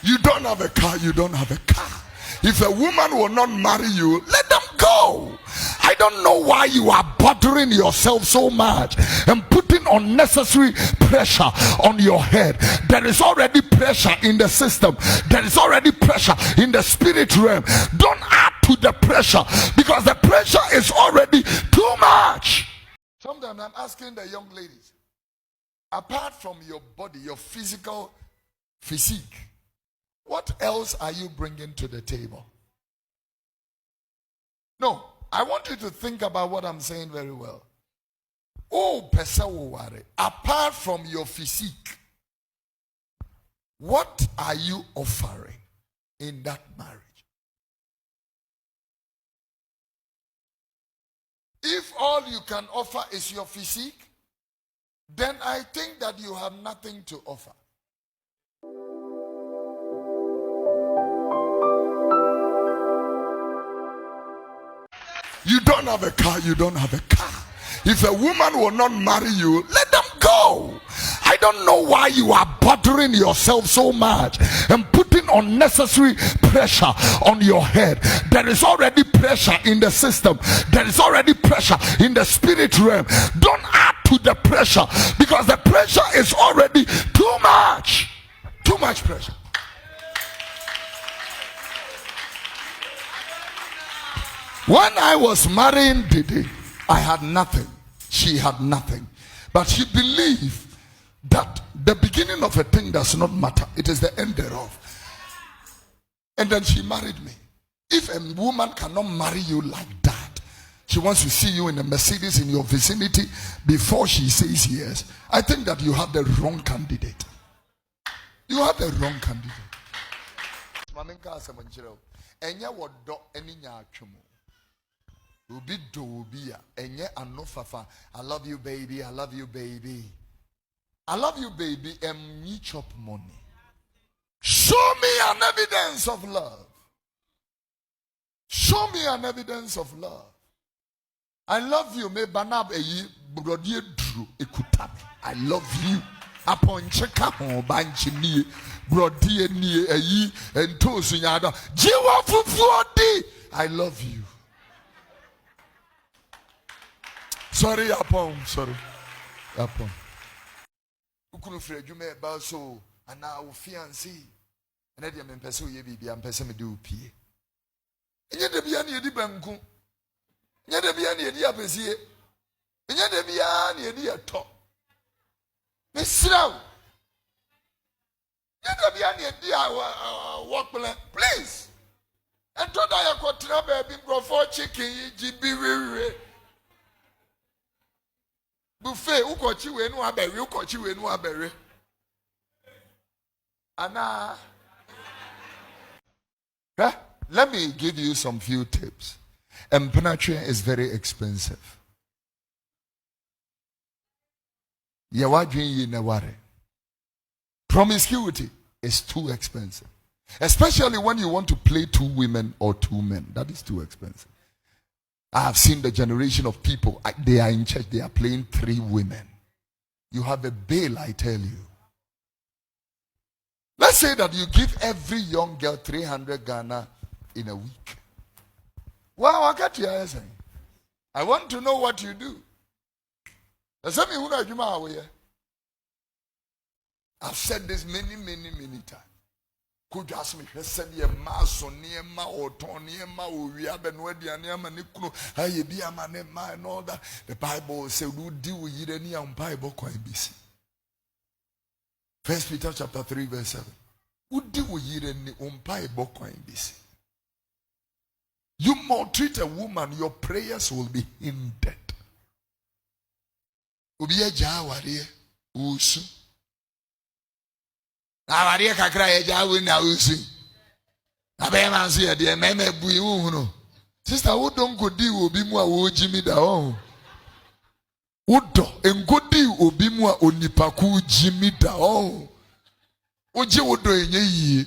You don't have a car, you don't have a car. If a woman will not marry you, let them go. I don't know why you are bothering yourself so much and putting unnecessary pressure on your head. There is already pressure in the system. There is already pressure in the spirit realm. Don't add to the pressure, because the pressure is already too much. Sometimes I'm asking the young ladies, apart from your body, your physique, what else are you bringing to the table? No, I want you to think about what I'm saying very well. Oh, pesaware, apart from your physique, what are you offering in that marriage? If all you can offer is your physique, then I think that you have nothing to offer. You don't have a car, you don't have a car. If a woman will not marry you, let them go. I don't know why you are bothering yourself so much and putting unnecessary pressure on your head. There is already pressure in the system. There is already pressure in the spirit realm. Don't add to the pressure, because the pressure is already too much. Too much pressure. When I was marrying Didi, I had nothing. She had nothing. But she believed that the beginning of a thing does not matter. It is the end thereof. And then she married me. If a woman cannot marry you like that, she wants to see you in a Mercedes in your vicinity before she says yes, I think that you have the wrong candidate. You have the wrong candidate. I love you, baby. I love you, baby. I love you, baby. And me chop money. Show me an evidence of love. Show me an evidence of love. I love you. Me banab eyi brodiye dru ekutami. I love you. Upon cheka hon banchi ni brodiye ni eyi entosu nyada. Jiwa fufuodi. I love you. Sorry, Apom. Sorry, Apom. Ukunu frejume baso ana ufiansi. Ene dia mempese oye bibia mpese me de opie. Enye de bia na edi banku. Enye de bia na edi apesie. Enye de bia na edi eto. Me sraw. Enye de bia na edi work plan. Please. And to da yakotra baby grofo chicken jibiwiwe. Buffet, ukochi we no abere, ukochi we no abere. Anna. Let me give you some few tips. Penetration is very expensive. Promiscuity is too expensive. Especially when you want to play 2 women or 2 men. That is too expensive. I have seen the generation of people, they are in church, they are playing 3 women. You have a bail, I tell you. Let's say that you give every young girl 300 Ghana in a week. Well, I got you saying. I want to know what you do. I've said this many times. Could ask me, said ye maso near ma or Tony ma or we have been ready and Yamanikro, I be a man and all that. The Bible said, who deal with you any Bible quite busy. 1 Peter chapter 3, verse 7. Who deal with you any Bible quite busy. You maltreat a woman, your prayers will be hindered. Ubiya jawari usu. Awari kakra eja we na usu. Abe man say de meme bui hu no. Sister, who don't go di obi mu a wo jimi da o. Udo engodi obi mu a onipaku jimi da o. Oje wodo enye yi.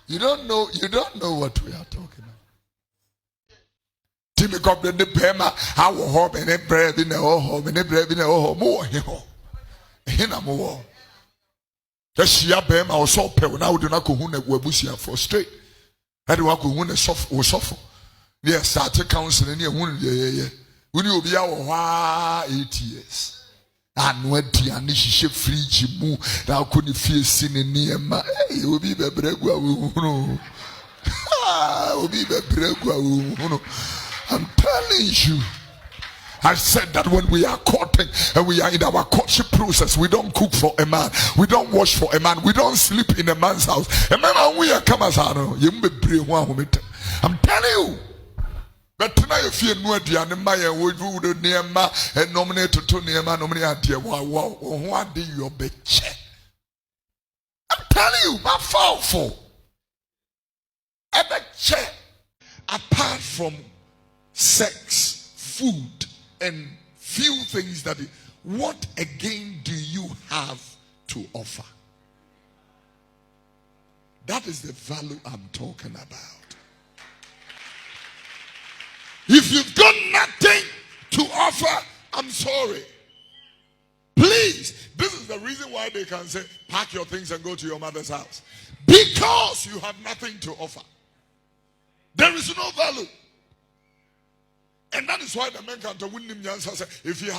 You don't know what we are talking about. Timmy got the pema, how home and a bread in a home and a bread in a home more. Hina more. Shia bem also pe na wo de na ko hu na wabusia for straight. Ade wa ko hu na sofo. Ne start counsel ne hu ye. Woni obi a wo ha 8 years. Anu aduane hihye fridge mu na ko ne fie si ne niema. Obi bebregu a wo hunu. Obi bebregu a wo hunu. I'm telling you. I said that when we are courting and we are in our courtship process, we don't cook for a man, we don't wash for a man, we don't sleep in a man's house. A man we are come as I'm telling you. But tonight if you know the animal would do near ma and nominate to near man nominate dear what do you bet? I'm telling you, my fault for a bet apart from sex, food, and few things that what again do you have to offer? That is the value I'm talking about. If you've got nothing to offer, I'm sorry. Please, this is the reason why they can say pack your things and go to your mother's house, because you have nothing to offer. There is no value. And that is why the men can talk. If you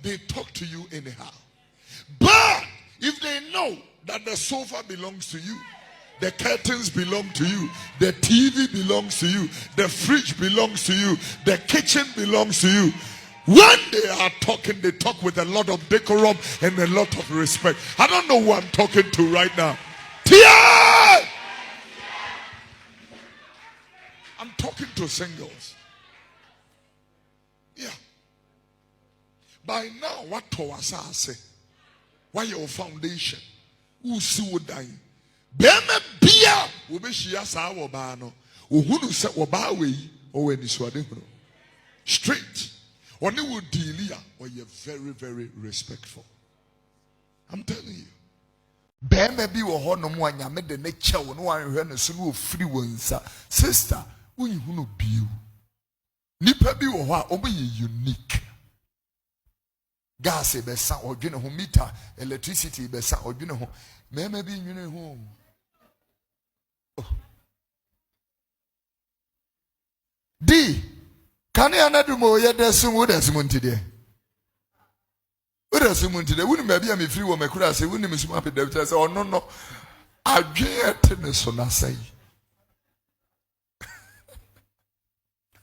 they talk to you anyhow. But if they know that the sofa belongs to you, the curtains belong to you, the TV belongs to you, the fridge belongs to you, the kitchen belongs to you, when they are talking, they talk with a lot of decorum and a lot of respect. I don't know who I'm talking to right now. Tia! I'm talking to singles. Yeah. By now, what Tawasa say? Why your foundation? Who see what dying? Bema Bia will be Shia Sawa Bano. Who said Wabawi or any Swadino? Straight. Or you would deal here, or you're very, very respectful. I'm telling you. Bema be or Honor Mwanya made the nature when one ran a slew of free ones. Sister, when you know be you. Nipa bi wo ho obi unique. Gas be sa odwene ho meter, electricity be sa odwene ho. Mema bi nwene ho. D can you anadu mo ye desum wo desum ntide. Wo desum ntide woni ma bia me free wo makura se woni me suma pe David say ono no adwen ete ne so na sai.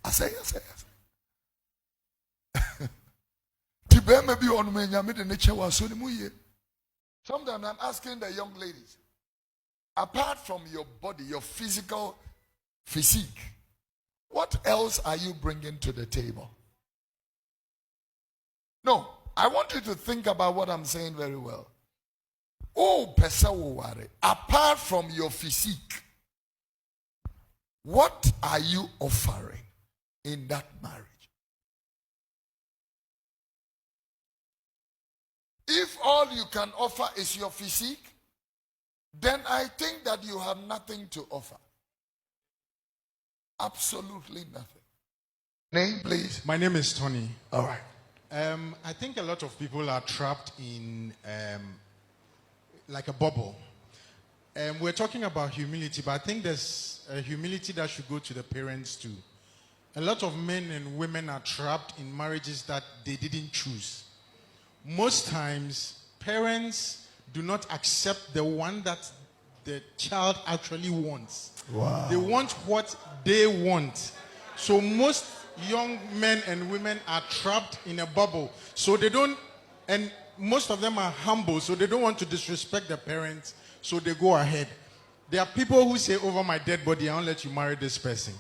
I say. Sometimes I'm asking the young ladies, apart from your body, your physical physique, what else are you bringing to the table? No, I want you to think about what I'm saying very well. Oh, apart from your physique, what are you offering in that marriage? If all you can offer is your physique, then I think that you have nothing to offer. Absolutely nothing. Name, please. My name is Tony. All right. I think a lot of people are trapped in like a bubble. We're talking about humility, but I think there's a humility that should go to the parents too. A lot of men and women are trapped in marriages that they didn't choose. Most times, parents do not accept the one that the child actually wants. Wow. They want what they want. So most young men and women are trapped in a bubble. So they don't, and most of them are humble, so they don't want to disrespect their parents, so they go ahead. There are people who say, over my dead body, I won't let you marry this person.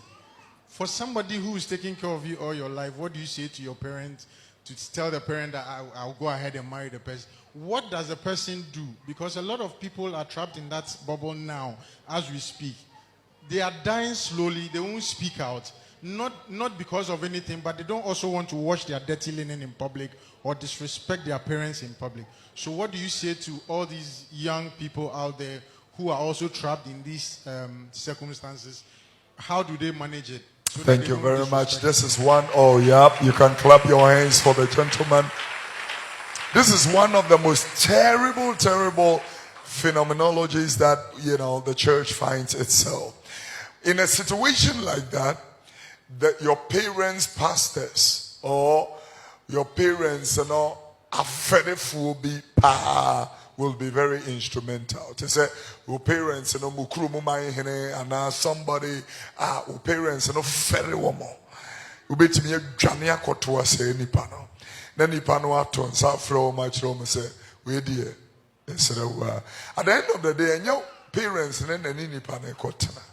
For somebody who is taking care of you all your life, what do you say to your parents to tell the parent that I'll go ahead and marry the person? What does the person do? Because a lot of people are trapped in that bubble now as we speak. They are dying slowly. They won't speak out. Not because of anything, but they don't also want to wash their dirty linen in public or disrespect their parents in public. So what do you say to all these young people out there who are also trapped in these circumstances? How do they manage it? So thank you very much. This is one. Oh, yeah. You can clap your hands for the gentleman. This is one of the most terrible phenomenologies that, the church finds itself. In a situation like that, your parents, pastors, or your parents, will be very instrumental. To say, your parents, and somebody, your parents, very woman. You bet me a Jania Kotua say nipa no. Then nipa no aton sa from my children say, we dear. At the end of the day, and your parents and then nipa ne kotana.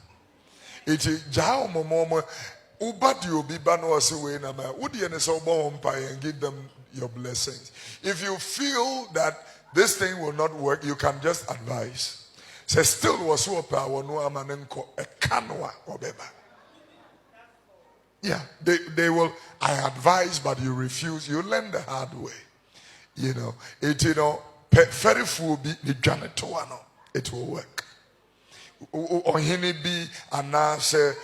It is Jao Momo Ubad you be banos away na ma. Would you so and give them your blessings? If you feel that this thing will not work, you can just advise. Say still was so power no amanenko a canwa or beba. Yeah, they will. I advise, but you refuse. You learn the hard way. Very full be the janitor. It will work. Or hini be anase,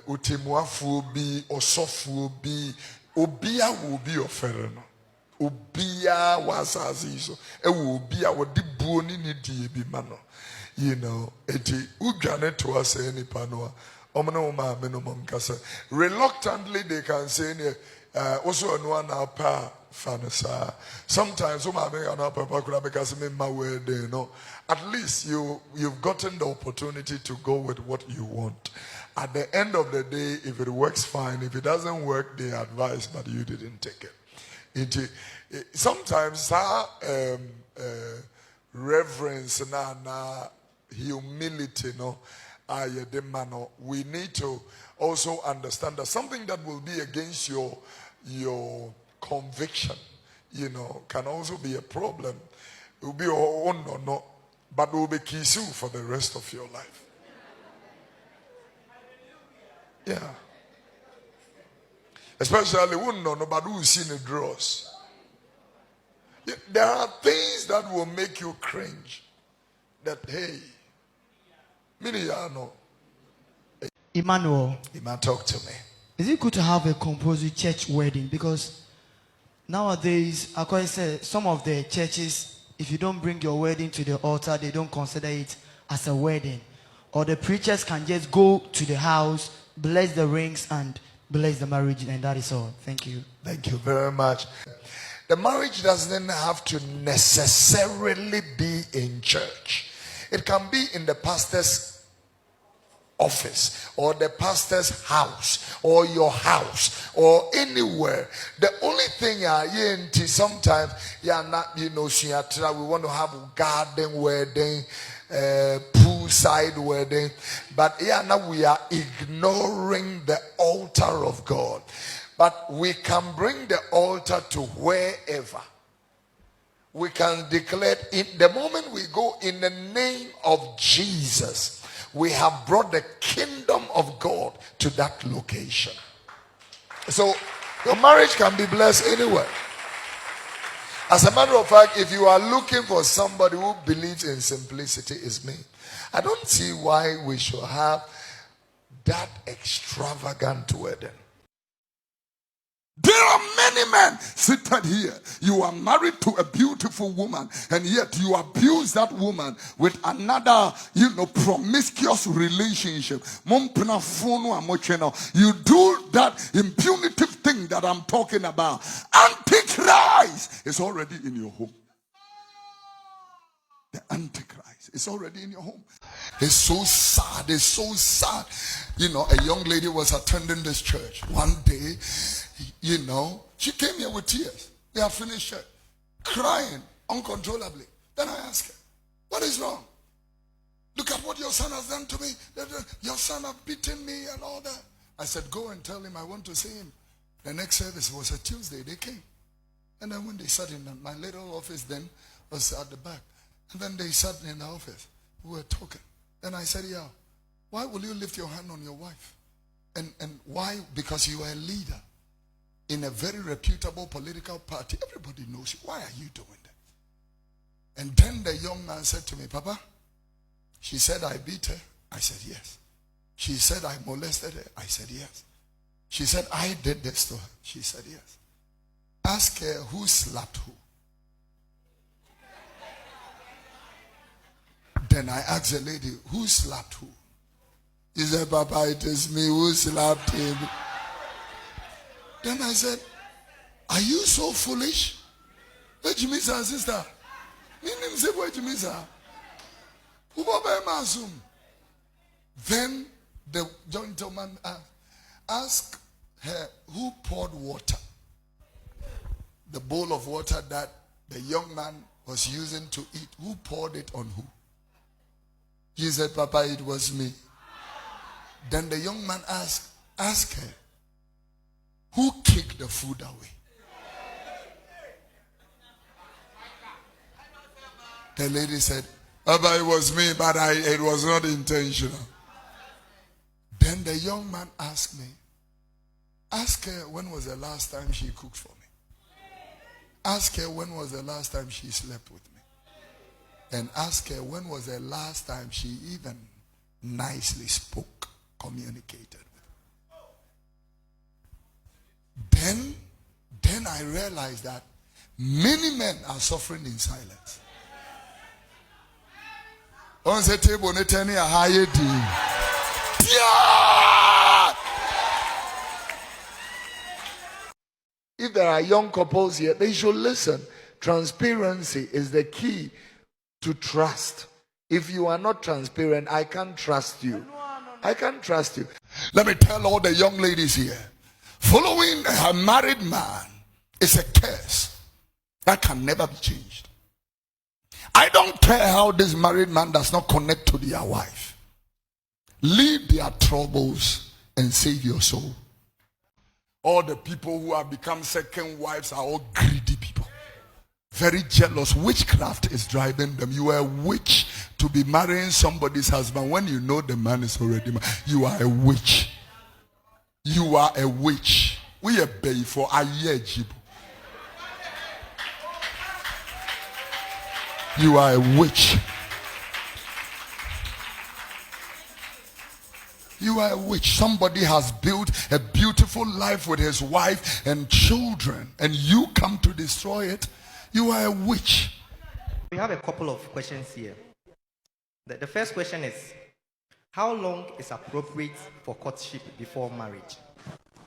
utimwa fu be or sofu be. Obia will be your fereno. Obia was azizo. Obia would di boni ni di be mano. Eti ujane to us any panoa. Reluctantly, they can say, also no pa fanasa. Sometimes, at least you've gotten the opportunity to go with what you want. At the end of the day, if it works, fine. If it doesn't work, they advise, but you didn't take it. Sometimes reverence na humility, we need to also understand that something that will be against your conviction, can also be a problem. It will be your own or not, but it will be kisu for the rest of your life. Yeah. Especially when nobody will see the draws. There are things that will make you cringe. That hey. Emmanuel, talk to me. Is it good to have a composite church wedding? Because nowadays, Akwasi said, some of the churches, if you don't bring your wedding to the altar, they don't consider it as a wedding. Or the preachers can just go to the house, bless the rings, and bless the marriage, and that is all. Thank you. Thank you very much. The marriage doesn't have to necessarily be in church. It can be in the pastor's office or the pastor's house or your house or anywhere. The only thing sometimes we want to have a garden wedding, poolside wedding, but now we are ignoring the altar of God. But we can bring the altar to wherever. We can declare it the moment we go in the name of Jesus. We have brought the kingdom of God to that location. So your marriage can be blessed anywhere. As a matter of fact, if you are looking for somebody who believes in simplicity, is me. I don't see why we should have that extravagant wedding. There are many men seated here. You are married to a beautiful woman, and yet you abuse that woman with another, promiscuous relationship. You do that impunitive thing that I'm talking about. Antichrist is already in your home. The Antichrist is already in your home. It's so sad. It's so sad. A young lady was attending this church one day. She came here with tears. We have finished church, crying uncontrollably. Then I asked her, what is wrong? Look at what your son has done to me. Your son has beaten me and all that. I said, go and tell him I want to see him. The next service was a Tuesday. They came. And then when they sat in my little office then was at the back. And then they sat in the office. We were talking. Then I said, yeah, why will you lift your hand on your wife? And why? Because you are a leader in a very reputable political party. Everybody knows you. Why are you doing that? And then the young man said to me, Papa, she said I beat her. I said yes. She said I molested her. I said yes. She said I did this to her. She said yes. Ask her who slapped who. Then I asked the lady, who slapped who? He said, Papa, it is me who slapped him. Then I said, are you so foolish? What you mean, sister? What you mean, sir? Then the gentleman asked her who poured water. The bowl of water that the young man was using to eat. Who poured it on who? He said, Papa, it was me. Then the young man asked her, who kicked the food away? The lady said, Papa, it was me, but it was not intentional. Then the young man asked me, ask her when was the last time she cooked for me. Ask her when was the last time she slept with me. And ask her when was the last time she even nicely spoke, communicated with. Then I realized that many men are suffering in silence. On the table, a higher deal. If there are young couples here, they should listen. Transparency is the key to trust. If you are not transparent, I can't trust you. I can't trust you. Let me tell all the young ladies here, following a married man is a curse that can never be changed. I don't care how this married man does not connect to their wife. Leave their troubles and save your soul. All the people who have become second wives are all greedy people. Very jealous. Witchcraft is driving them. You are a witch to be marrying somebody's husband when you know the man is already married. You are a witch. You are a witch. We are bay for a year. You are a witch. You are a witch. Somebody has built a beautiful life with his wife and children, and you come to destroy it. You are a witch. We have a couple of questions here. The first question is, how long is appropriate for courtship before marriage?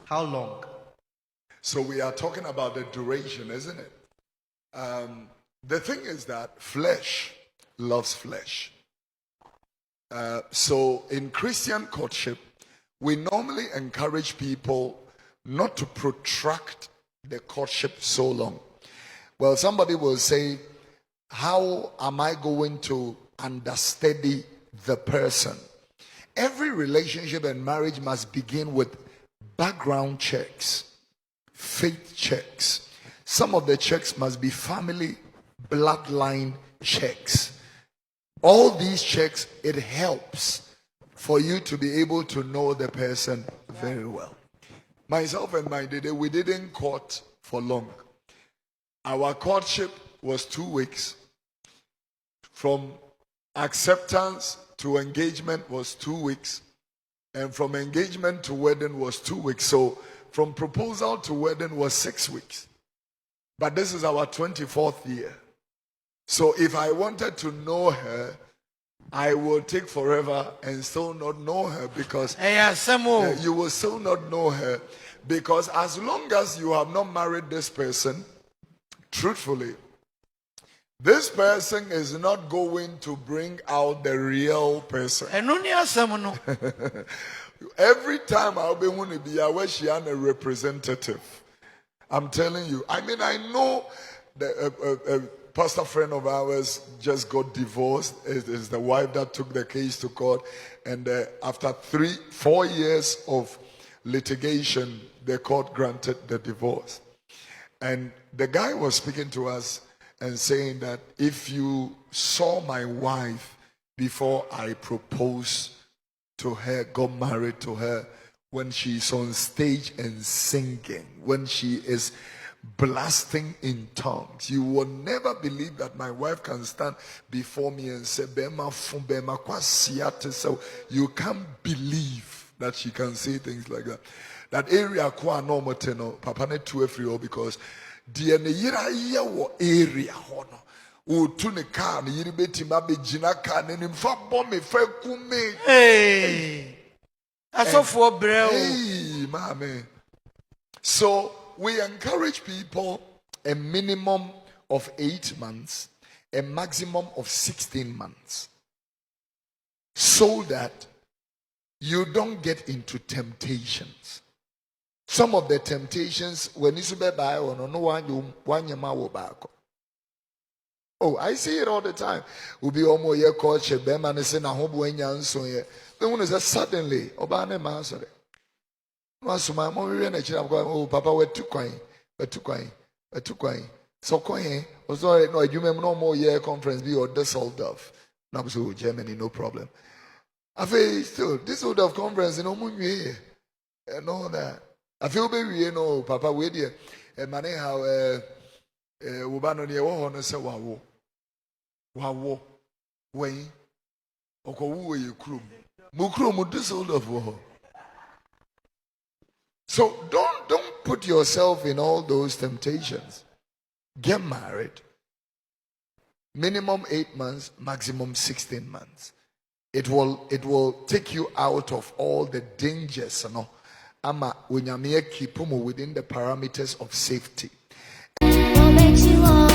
How long? So we are talking about the duration, isn't it? The thing is that flesh loves flesh. So in Christian courtship, we normally encourage people not to protract the courtship so long. Well, somebody will say, how am I going to understudy the person? Every relationship and marriage must begin with background checks, faith checks. Some of the checks must be family bloodline checks. All these checks, it helps for you to be able to know the person very well. Myself and my daddy, we didn't court for long. Our courtship was 2 weeks. From acceptance to engagement was 2 weeks. And from engagement to wedding was 2 weeks. So from proposal to wedding was 6 weeks. But this is our 24th year. So if I wanted to know her, I will take forever and still not know her, because you will still not know her, because as long as you have not married this person, truthfully, this person is not going to bring out the real person. Every time I'll be going to be a representative. I'm telling you. I mean, I know the pastor friend of ours just got divorced. It is the wife that took the case to court, and after 3-4 years of litigation, the court granted the divorce. And the guy was speaking to us and saying that if you saw my wife before I proposed to her, got married to her, when she's on stage and singing, when she is blasting in tongues, you will never believe that my wife can stand before me and say, Bema fun, Bema kwasiate. So you can't believe that she can say things like that. That area kwa no moteno, papa ne 2 because deɛ ne yera yɛ wɔ area hɔ no wotu ne car ne yere betima begina car ne nimfa bɔ me fa kume Hey. Asofo brɛ o. hey mama. So we encourage people a minimum of 8 months, a maximum of 16 months, so that you don't get into temptations. Some of the temptations, when you buy on no one you back. Oh, I see it all the time. Will be almost your courtship, them and say, "I hope when you're so here." Then when is suddenly, Obana Master. Once my mom ran a child, oh, Papa, we're too quiet, we're too quiet, we're too quiet. So, quiet. Was sorry, no, you remember no more year conference be or Dusseldorf. Now, so Germany, no problem. I feel still this sort of conference in Omunye and all that. I feel baby, you know, Papa, wait here. And money how Ubano near one say, wow, way, Oko, you crew. Mukrum, this sort of war. So don't put yourself in all those temptations. Get married. Minimum 8 months, maximum 16 months. It will take you out of all the dangers, you know. Ama keep within the parameters of safety. What makes you want